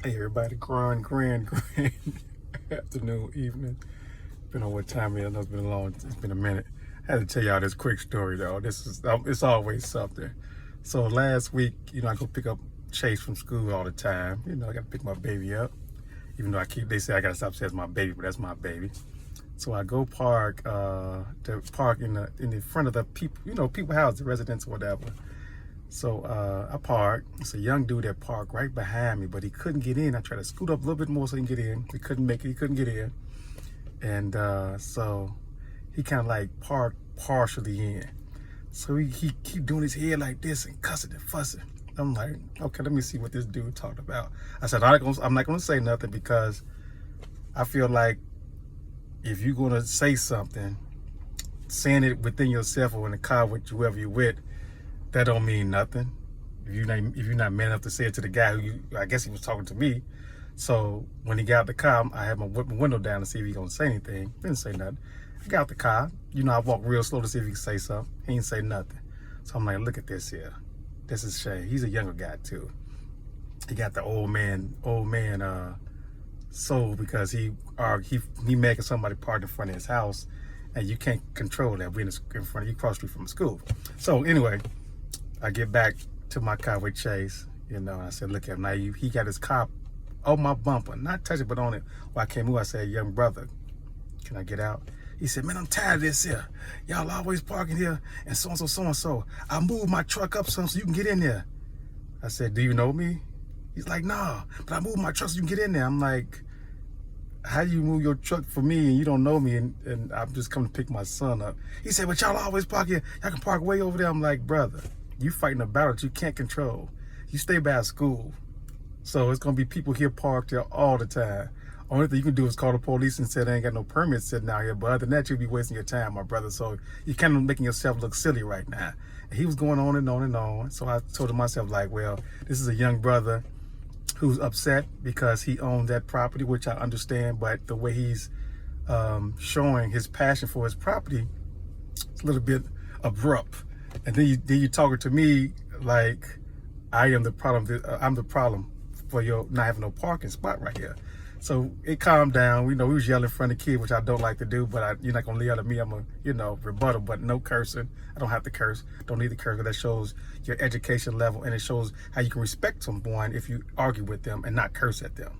Hey everybody, grand afternoon, evening. Depending on what time it is. I know it's been a minute. I had to tell y'all this quick story though. It's always something. So last week, I go pick up Chase from school all the time. I gotta pick my baby up. Even though they say I gotta stop saying it's my baby, but that's my baby. So I go park, in the front of the people house, the residents or whatever. So I parked. It's a young dude that parked right behind me, but he couldn't get in. I tried to scoot up a little bit more so he can get in. He couldn't make it. He couldn't get in. And so he kind of like parked partially in. So he keep doing his head like this and cussing and fussing. I'm like, okay, let me see what this dude talked about. I said, I'm not gonna say nothing because I feel like if you're gonna say something, saying it within yourself or in the car with whoever you're with, that don't mean nothing. If you're not man enough to say it to the guy I guess he was talking to me. So when he got out the car, I had my window down to see if he gonna say anything. He didn't say nothing. I got out the car. I walked real slow to see if he could say something. He didn't say nothing. So I'm like, look at this here. This is Shay. He's a younger guy too. He got the old man soul because he making somebody park in front of his house, and you can't control that. We're in front of you, cross street from school. So anyway, I get back to my car with Chase, and I said, look at him. Now he got his car on my bumper, not touching, but on it. When I came over, I said, young brother, can I get out? He said, man, I'm tired of this here. Y'all always parking here, and so-and-so, so-and-so. I moved my truck up so you can get in there. I said, do you know me? He's like, nah, but I moved my truck so you can get in there. I'm like, how do you move your truck for me and you don't know me and I'm just coming to pick my son up? He said, but y'all always park here. Y'all can park way over there. I'm like, brother, you fighting a battle that you can't control. You stay by school. So it's going to be people here parked here all the time. Only thing you can do is call the police and say they ain't got no permits sitting out here. But other than that, you'll be wasting your time, my brother. So you're kind of making yourself look silly right now. And he was going on and on and on. So I told him myself, like, well, this is a young brother who's upset because he owned that property, which I understand. But the way he's showing his passion for his property, it's a little bit abrupt. And then you talking to me like I am the problem. I'm the problem for your not having no parking spot right here. So it calmed down. We was yelling in front of the kid, which I don't like to do, but you're not gonna yell at me. I'm a rebuttal, but no cursing. I don't have to curse. Don't need to curse. That shows your education level, and it shows how you can respect someone if you argue with them and not curse at them.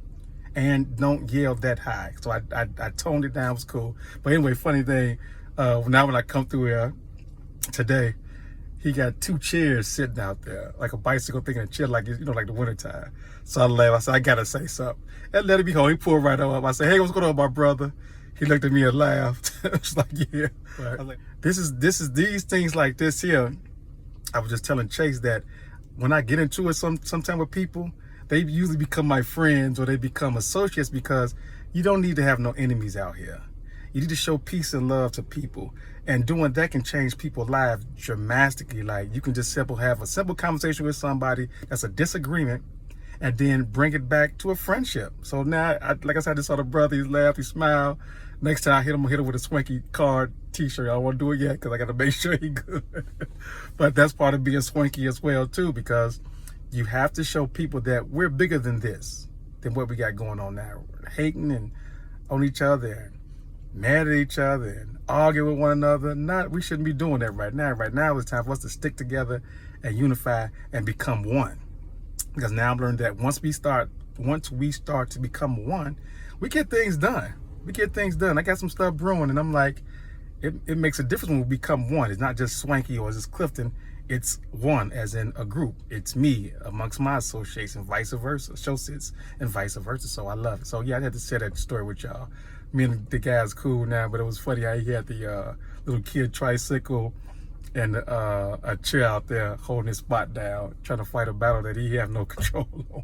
And don't yell that high. So I toned it down. It was cool. But anyway, funny thing. Now when I come through here today, he got two chairs sitting out there, like a bicycle thing and a chair, like like the wintertime. So I laughed. I said, I gotta say something. And let it be home. He pulled right up. I said, hey, what's going on, my brother? He looked at me and laughed. I was like, yeah. Right. I was like, these things like this here. I was just telling Chase that when I get into it sometime with people, they usually become my friends or they become associates because you don't need to have no enemies out here. You need to show peace and love to people. And doing that can change people's lives dramatically. Like you can just have a simple conversation with somebody that's a disagreement and then bring it back to a friendship. So now, like I said, I just saw the brother, he laughed, he smiled. Next time I hit him with a Swanky card t-shirt. I don't want to do it yet because I got to make sure he good. But that's part of being Swanky as well too, because you have to show people that we're bigger than this, than what we got going on now. We're hating and on each other, mad at each other and argue with one another. We shouldn't be doing that right now. Right now it's time for us to stick together and unify and become one. Because now I've learned that once we start to become one, we get things done. I got some stuff brewing, and I'm like, it makes a difference when we become one. It's not just Swanky or just Clifton. It's one, as in a group. It's me amongst my associates and vice versa, associates and vice versa. So I love it. So yeah, I had to share that story with y'all. Me and the guy's cool now, but it was funny how he had the little kid tricycle and a chair out there holding his spot down, trying to fight a battle that he have no control on.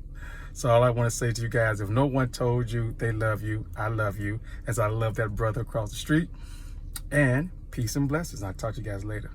So all I want to say to you guys, if no one told you they love you, I love you, as I love that brother across the street. And peace and blessings. I'll talk to you guys later.